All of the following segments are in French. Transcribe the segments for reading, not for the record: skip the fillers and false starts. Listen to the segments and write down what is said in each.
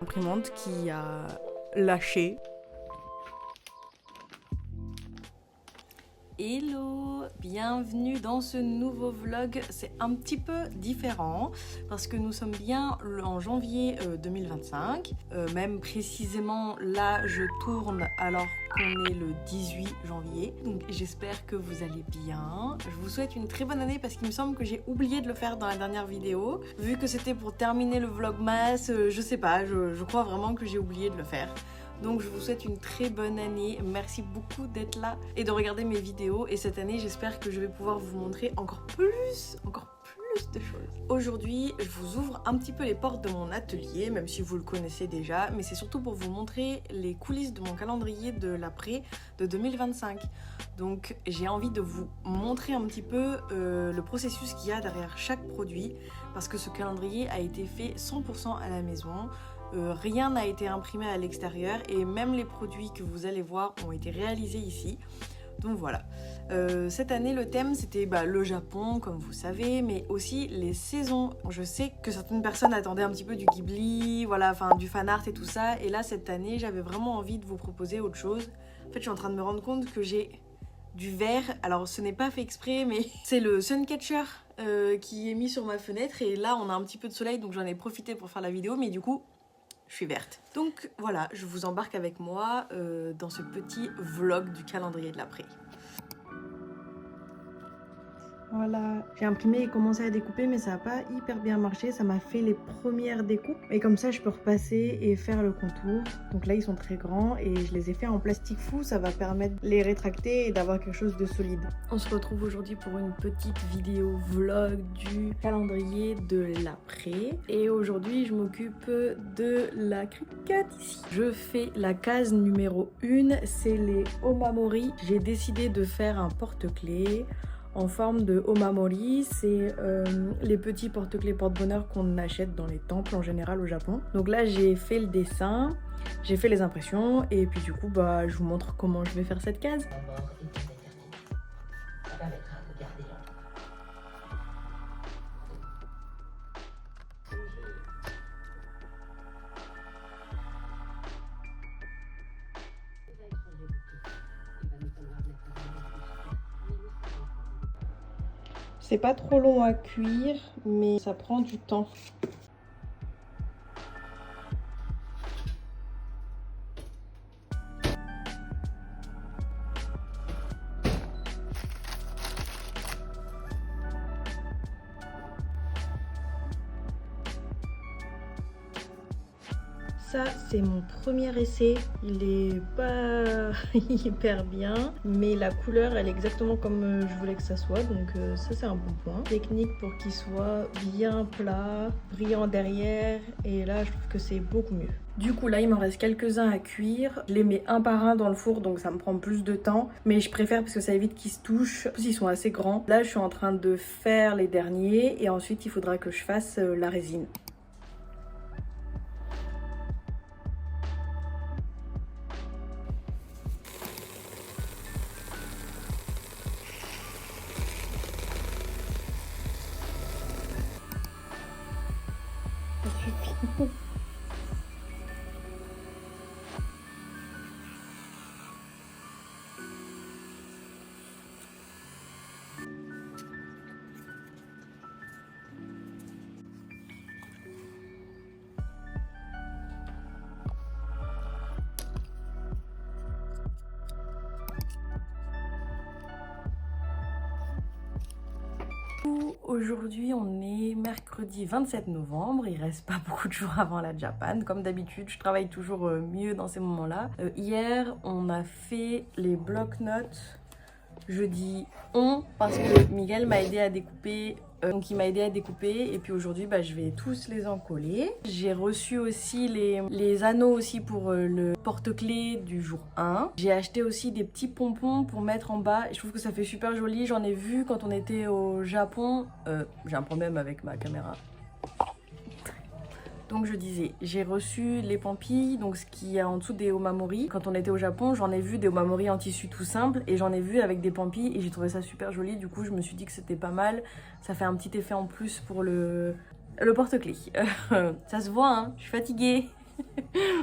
Imprimante qui a lâché. Hello, bienvenue dans ce nouveau vlog. C'est un petit peu différent parce que nous sommes bien en janvier 2025. Même précisément là, je tourne alors qu'on est le 18 janvier. Donc j'espère que vous allez bien. Je vous souhaite une très bonne année parce qu'il me semble que j'ai oublié de le faire dans la dernière vidéo. Vu que c'était pour terminer le vlogmas, je sais pas, je crois vraiment que j'ai oublié de le faire. Donc je vous souhaite une très bonne année, merci beaucoup d'être là et de regarder mes vidéos. Et cette année, j'espère que je vais pouvoir vous montrer encore plus de choses. Aujourd'hui, je vous ouvre un petit peu les portes de mon atelier, même si vous le connaissez déjà, mais c'est surtout pour vous montrer les coulisses de mon calendrier de l'après de 2025. Donc j'ai envie de vous montrer un petit peu le processus qu'il y a derrière chaque produit, parce que ce calendrier a été fait 100% à la maison. Rien n'a été imprimé à l'extérieur et même les produits que vous allez voir ont été réalisés ici. Donc voilà. Cette année, le thème c'était le Japon, comme vous savez, mais aussi les saisons. Je sais que certaines personnes attendaient un petit peu du Ghibli, voilà, enfin du fan art et tout ça. Et là, cette année, j'avais vraiment envie de vous proposer autre chose. En fait, je suis en train de me rendre compte que j'ai du vert. Alors, ce n'est pas fait exprès, mais c'est le Suncatcher qui est mis sur ma fenêtre. Et là, on a un petit peu de soleil, donc j'en ai profité pour faire la vidéo. Mais du coup, je suis verte. Donc voilà, je vous embarque avec moi dans ce petit vlog du calendrier de l'après. Voilà, j'ai imprimé et commencé à découper, mais ça n'a pas hyper bien marché. Ça m'a fait les premières découpes. Et comme ça, je peux repasser et faire le contour. Donc là, ils sont très grands et je les ai fait en plastique fou. Ça va permettre de les rétracter et d'avoir quelque chose de solide. On se retrouve aujourd'hui pour une petite vidéo vlog du calendrier de l'après. Et aujourd'hui, je m'occupe de la cricket ici. Je fais la case numéro 1, c'est les omamori. J'ai décidé de faire un porte-clés en forme de omamori, c'est les petits porte-clés porte-bonheur qu'on achète dans les temples en général au Japon. Donc là j'ai fait le dessin, j'ai fait les impressions et puis du coup je vous montre comment je vais faire cette case. C'est pas trop long à cuire, mais ça prend du temps. Ça, c'est mon premier essai. Il est pas hyper bien, mais la couleur, elle est exactement comme je voulais que ça soit. Donc ça, c'est un bon point. Technique pour qu'il soit bien plat, brillant derrière. Et là, je trouve que c'est beaucoup mieux. Du coup, là, il m'en reste quelques-uns à cuire. Je les mets un par un dans le four, donc ça me prend plus de temps. Mais je préfère parce que ça évite qu'ils se touchent. En plus, ils sont assez grands. Là, je suis en train de faire les derniers. Et ensuite, il faudra que je fasse la résine. Aujourd'hui, on est mercredi 27 novembre. Il reste pas beaucoup de jours avant la Japan. Comme d'habitude, je travaille toujours mieux dans ces moments-là. Hier, on a fait les bloc-notes. Je dis on parce que Miguel m'a aidé à découper. Donc il m'a aidé à découper et puis aujourd'hui je vais tous les encoller. J'ai reçu aussi les anneaux aussi pour le porte-clés du jour 1. J'ai acheté aussi des petits pompons pour mettre en bas et je trouve que ça fait super joli. J'en ai vu quand on était au Japon. J'ai un problème avec ma caméra. Donc je disais, j'ai reçu les pampilles, donc ce qui est en dessous des omamori. Quand on était au Japon, j'en ai vu des omamori en tissu tout simple et j'en ai vu avec des pampilles et j'ai trouvé ça super joli. Du coup, je me suis dit que c'était pas mal. Ça fait un petit effet en plus pour le porte-clés. Ça se voit, hein, je suis fatiguée.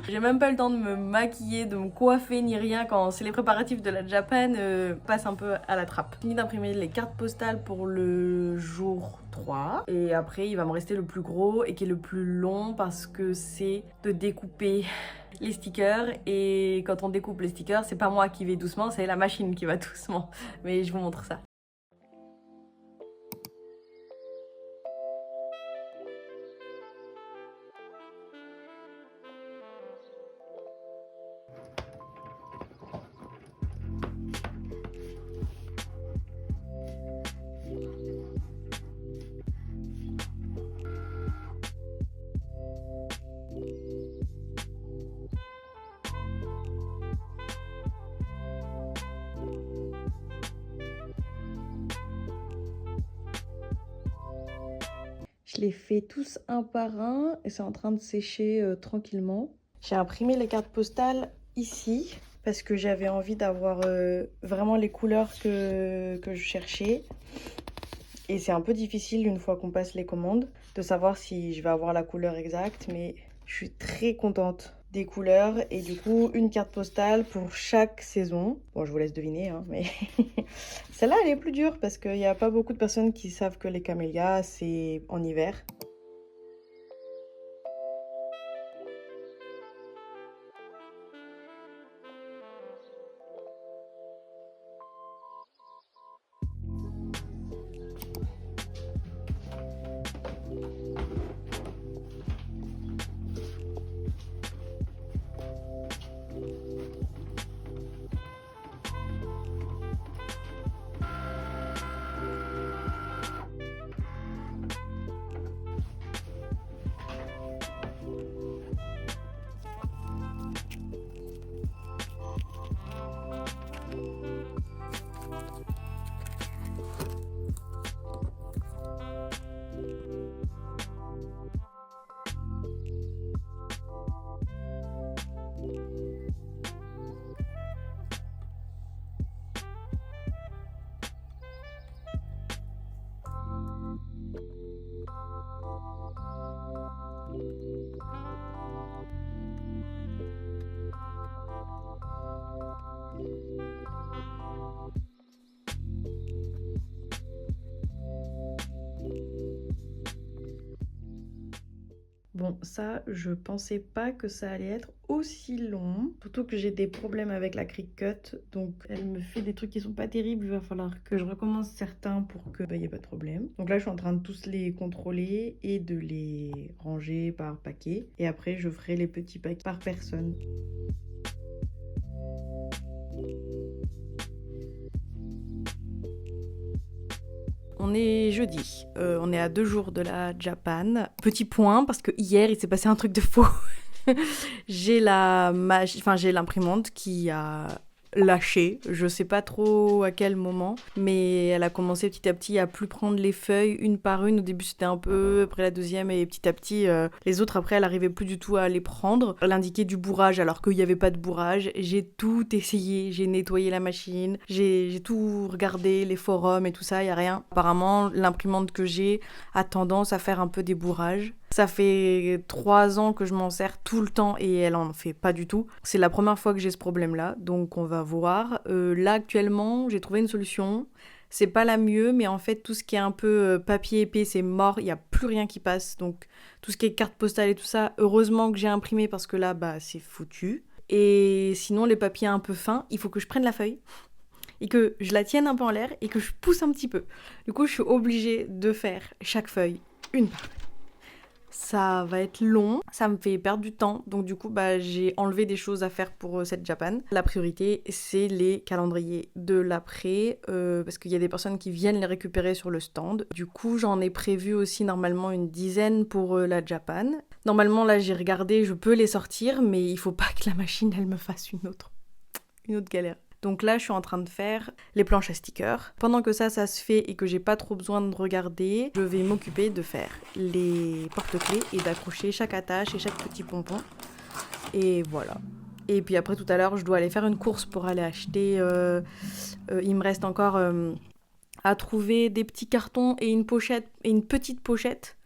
J'ai même pas eu le temps de me maquiller, de me coiffer ni rien quand c'est les préparatifs de la Japan passent un peu à la trappe. J'ai fini d'imprimer les cartes postales pour le jour 3 et après il va me rester le plus gros et qui est le plus long parce que c'est de découper les stickers et quand on découpe les stickers c'est pas moi qui vais doucement, c'est la machine qui va doucement. Mais je vous montre ça. Je les fais tous un par un et c'est en train de sécher tranquillement. J'ai imprimé les cartes postales ici parce que j'avais envie d'avoir vraiment les couleurs que je cherchais. Et c'est un peu difficile une fois qu'on passe les commandes de savoir si je vais avoir la couleur exacte, mais je suis très contente des couleurs et du coup une carte postale pour chaque saison. Bon, je vous laisse deviner, hein, mais celle-là elle est plus dure parce qu'il n'y a pas beaucoup de personnes qui savent que les camélias c'est en hiver. Bon, ça, je pensais pas que ça allait être aussi long. Surtout que j'ai des problèmes avec la Cricut. Donc, elle me fait des trucs qui sont pas terribles. Il va falloir que je recommence certains pour que y ait pas de problème. Donc là, je suis en train de tous les contrôler et de les ranger par paquet. Et après, je ferai les petits paquets par personne. On est jeudi, on est à 2 jours de la Japan. Petit point, parce que hier, il s'est passé un truc de faux. J'ai l'imprimante qui a lâché, je sais pas trop à quel moment, mais elle a commencé petit à petit à plus prendre les feuilles une par une. Au début c'était un peu, après la deuxième et petit à petit les autres après elle arrivait plus du tout à les prendre. Elle indiquait du bourrage alors qu'il n'y avait pas de bourrage. J'ai tout essayé, j'ai nettoyé la machine, j'ai tout regardé, les forums et tout ça, y a rien. Apparemment l'imprimante que j'ai a tendance à faire un peu des bourrages. Ça fait 3 ans que je m'en sers tout le temps et elle en fait pas du tout. C'est la première fois que j'ai ce problème-là, donc on va voir. Là actuellement, j'ai trouvé une solution. C'est pas la mieux, mais en fait tout ce qui est un peu papier épais, c'est mort. Il y a plus rien qui passe. Donc tout ce qui est carte postale et tout ça, heureusement que j'ai imprimé parce que là, c'est foutu. Et sinon les papiers un peu fins, il faut que je prenne la feuille et que je la tienne un peu en l'air et que je pousse un petit peu. Du coup, je suis obligée de faire chaque feuille une par une. Ça va être long, ça me fait perdre du temps, donc du coup j'ai enlevé des choses à faire pour cette Japan. La priorité c'est les calendriers de l'après, parce qu'il y a des personnes qui viennent les récupérer sur le stand. Du coup j'en ai prévu aussi normalement une dizaine pour la Japan. Normalement là j'ai regardé, je peux les sortir, mais il faut pas que la machine elle me fasse une autre galère. Donc là, je suis en train de faire les planches à stickers. Pendant que ça se fait et que j'ai pas trop besoin de regarder, je vais m'occuper de faire les porte-clés et d'accrocher chaque attache et chaque petit pompon. Et voilà. Et puis après, tout à l'heure, je dois aller faire une course pour aller acheter... il me reste encore à trouver des petits cartons et une petite pochette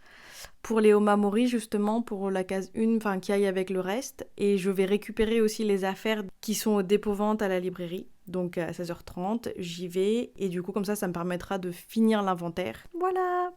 pour les Omamori justement, pour la case 1, enfin qui aille avec le reste. Et je vais récupérer aussi les affaires qui sont au dépôt-vente à la librairie. Donc à 16h30, j'y vais et du coup comme ça me permettra de finir l'inventaire. Voilà!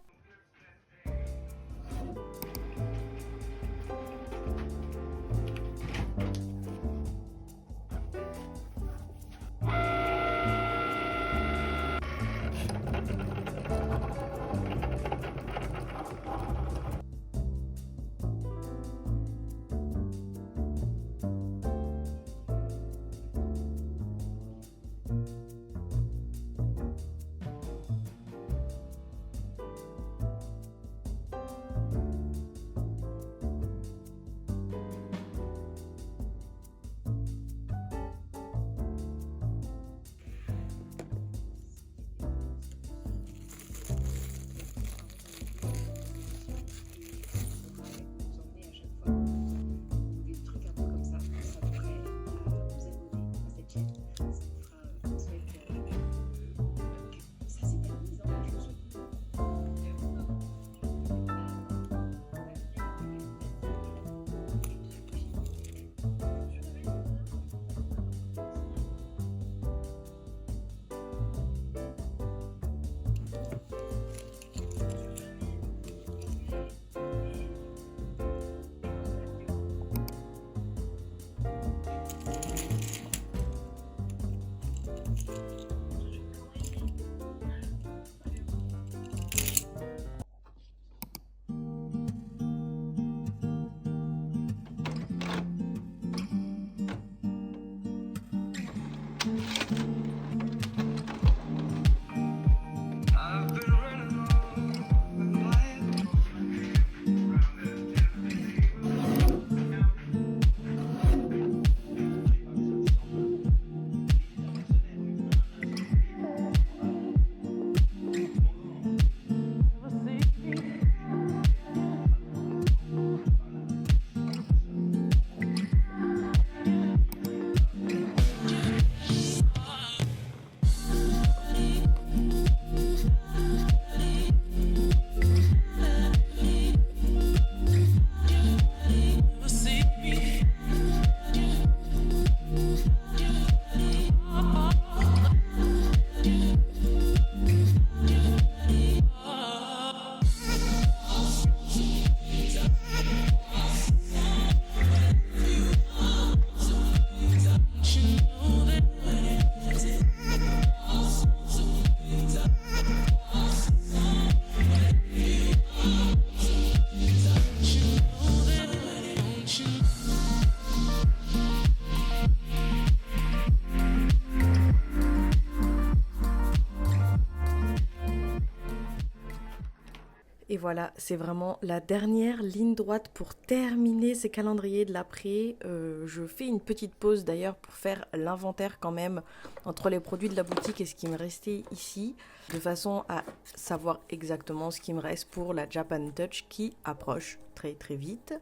Et voilà, c'est vraiment la dernière ligne droite pour terminer ces calendriers de l'après. Je fais une petite pause d'ailleurs pour faire l'inventaire quand même entre les produits de la boutique et ce qui me restait ici, de façon à savoir exactement ce qui me reste pour la Japan Touch qui approche très très vite.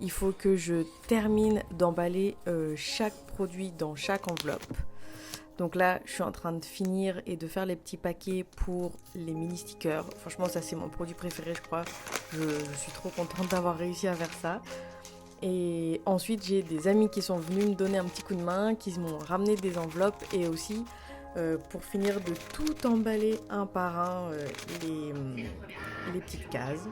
Il faut que je termine d'emballer chaque produit dans chaque enveloppe. Donc là, je suis en train de finir et de faire les petits paquets pour les mini stickers. Franchement, ça c'est mon produit préféré, je crois. Je suis trop contente d'avoir réussi à faire ça. Et ensuite, j'ai des amis qui sont venus me donner un petit coup de main, qui m'ont ramené des enveloppes et aussi pour finir de tout emballer un par un les petites cases.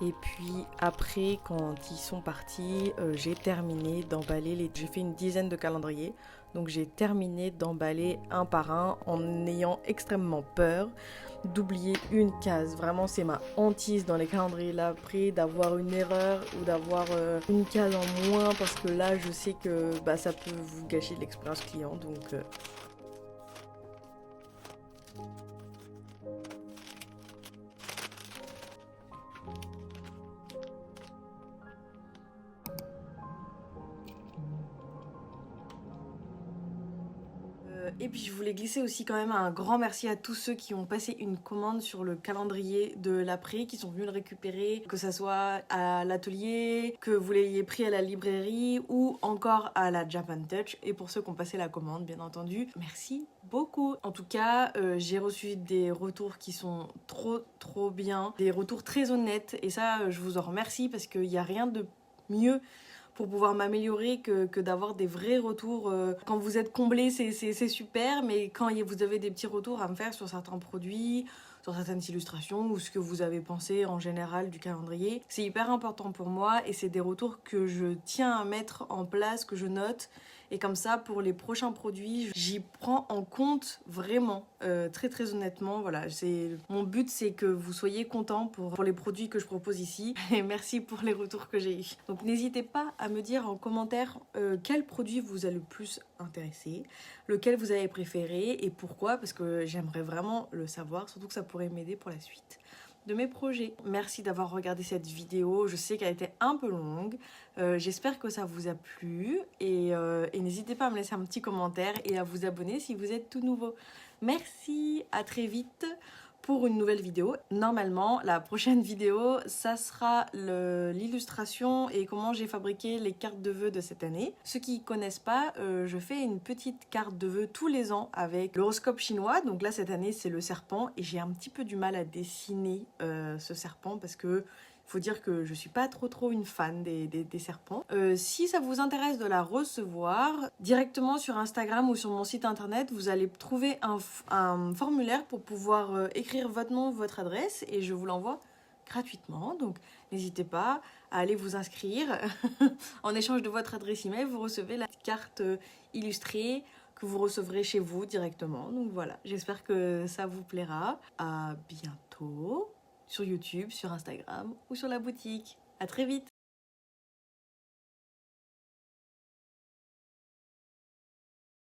Et puis après, quand ils sont partis, j'ai terminé d'emballer j'ai fait une dizaine de calendriers. Donc j'ai terminé d'emballer un par un en ayant extrêmement peur d'oublier une case. Vraiment, c'est ma hantise dans les calendriers là après d'avoir une erreur ou d'avoir une case en moins parce que là, je sais que ça peut vous gâcher l'expérience client. Donc Et puis je voulais glisser aussi quand même un grand merci à tous ceux qui ont passé une commande sur le calendrier de l'après, qui sont venus le récupérer, que ça soit à l'atelier, que vous l'ayez pris à la librairie ou encore à la Japan Touch. Et pour ceux qui ont passé la commande, bien entendu, merci beaucoup. En tout cas, j'ai reçu des retours qui sont trop bien, des retours très honnêtes et ça, je vous en remercie parce qu'il n'y a rien de mieux pour pouvoir m'améliorer que d'avoir des vrais retours. Quand vous êtes comblé, c'est super, mais quand vous avez des petits retours à me faire sur certains produits, sur certaines illustrations ou ce que vous avez pensé en général du calendrier, c'est hyper important pour moi et c'est des retours que je tiens à mettre en place, que je note. Et comme ça, pour les prochains produits, j'y prends en compte vraiment, très honnêtement. Voilà, mon but, c'est que vous soyez contents pour les produits que je propose ici. Et merci pour les retours que j'ai eus. Donc n'hésitez pas à me dire en commentaire quel produit vous a le plus intéressé, lequel vous avez préféré et pourquoi, parce que j'aimerais vraiment le savoir, surtout que ça pourrait m'aider pour la suite de mes projets. Merci d'avoir regardé cette vidéo, je sais qu'elle était un peu longue, j'espère que ça vous a plu et n'hésitez pas à me laisser un petit commentaire et à vous abonner si vous êtes tout nouveau. Merci, à très vite pour une nouvelle vidéo. Normalement, la prochaine vidéo, ça sera l'illustration et comment j'ai fabriqué les cartes de vœux de cette année. Ceux qui ne connaissent pas, je fais une petite carte de vœux tous les ans avec l'horoscope chinois. Donc là, cette année, c'est le serpent et j'ai un petit peu du mal à dessiner ce serpent parce que faut dire que je suis pas trop une fan des serpents. Si ça vous intéresse de la recevoir, directement sur Instagram ou sur mon site internet, vous allez trouver un formulaire pour pouvoir écrire votre nom, votre adresse et je vous l'envoie gratuitement. Donc n'hésitez pas à aller vous inscrire. En échange de votre adresse email, vous recevez la carte illustrée que vous recevrez chez vous directement. Donc voilà, j'espère que ça vous plaira. À bientôt sur YouTube, sur Instagram ou sur la boutique. À très vite!